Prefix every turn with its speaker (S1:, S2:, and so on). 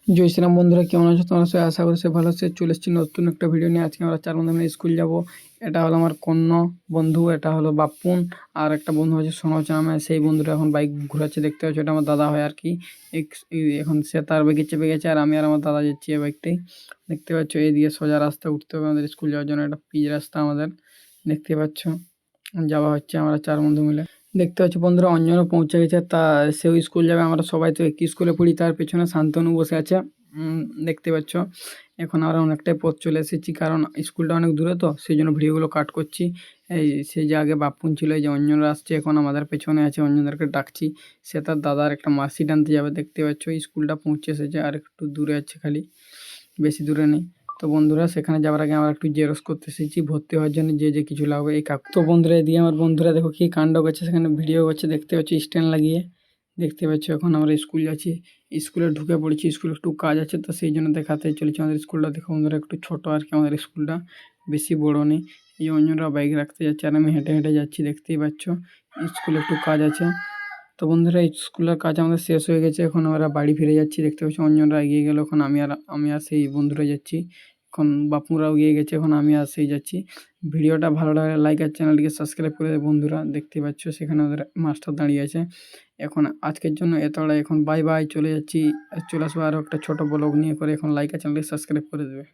S1: জয় শ্রীরাম বন্ধুরা, কেমন আছো তোমরা? সবাই আশা করি সে ভালো আছে। চলে এসেছি নতুন একটা ভিডিও নিয়ে। আজকে আমরা 4 বন্ধু মিলে স্কুল যাব। এটা হলো আমার কন্য বন্ধু, এটা হলো বাপ্পুন, আর একটা বন্ধু আছে সনোজ নামে। সেই বন্ধুটা এখন বাইক ঘোরাচ্ছে, দেখতে পাচ্ছ। এটা আমার দাদা হয় আর কি। এখন সে তার বাইকে চেপে গেছে, আর আমি আর আমার দাদা যাচ্ছি এই বাইকটাই। দেখতে পাচ্ছ, এই দিয়ে সোজা রাস্তা উঠতে হবে আমাদের স্কুল যাওয়ার জন্য। এটা পিচ রাস্তা আমাদের, দেখতে পাচ্ছ। যাওয়া হচ্ছে আমরা 4 বন্ধু মিলে। দেখতে পাচ্ছি বন্ধুরা, অঞ্জনও পৌঁছে গেছে। তা সেও স্কুল যাবে। আমরা সবাই তো একই স্কুলে পড়ি। তার পেছনে শান্তনু বসে আছে, দেখতে পাচ্ছ। এখন আমরা অনেকটাই পথ চলে এসেছি, কারণ স্কুলটা অনেক দূরে, তো সেই জন্য ভিডিওগুলো কাট করছি। এই সেই যে আগে বাপ্পুন ছিল, এই যে অঞ্জনরা আসছে এখন আমাদের পেছনে আছে। অঞ্জনদেরকে ডাকছি, সে তার দাদার একটা মার্কশিট আনতে যাবে। দেখতে পাচ্ছ স্কুলটা পৌঁছে এসেছে, আর একটু দূরে আছে, খালি বেশি দূরে নেই। তো বন্ধুরা, সেখানে যাওয়ার আগে আমরা একটু জেরক্স করতে এসেছি ভর্তি হওয়ার জন্য, যে যে কিছু লাগবে এই কাকু। তো বন্ধুরা, এদিকে আমার বন্ধুরা দেখো কি কাণ্ড করছে, সেখানে ভিডিও করছে, দেখতে পাচ্ছি স্ট্যান্ড লাগিয়ে। দেখতে পাচ্ছ, এখন আমরা স্কুল যাচ্ছি, স্কুলে ঢুকে পড়েছি। স্কুলে একটু কাজ আছে, তো সেই জন্য দেখাতে চলেছি আমাদের স্কুলটা। দেখো বন্ধুরা, একটু ছোট আর কি আমাদের স্কুলটা, বেশি বড় নেই। এই অন্যরা বাইক রাখতে যাচ্ছে, আর আমি হেঁটে হেঁটে যাচ্ছি, দেখতেই পাচ্ছ। স্কুলে একটু কাজ আছে। তো বন্ধুরা, এই স্কুলের কাজ আমাদের শেষ হয়ে গেছে, এখন আমরা বাড়ি ফিরে যাচ্ছি। দেখতে পাচ্ছি অন্যরা এগিয়ে গেল, এখন আমি আর সেই বন্ধুরা যাচ্ছি। এখন বাপুরাও এগিয়ে গেছে, এখন আমি আর সেই যাচ্ছি। ভিডিওটা ভালো লাগলে লাইক আর চ্যানেলটিকে সাবস্ক্রাইব করে দেবে বন্ধুরা। দেখতে পাচ্ছ সেখানে ওদের মাস্টার দাঁড়িয়ে আছে। এখন আজকের জন্য এতটাই, এখন বাই বাই, চলে যাচ্ছি। চলে আসবো আরও একটা ছোটো ব্লগ নিয়ে করে। এখন লাইক আর চ্যানেলটি সাবস্ক্রাইব করে দেবে।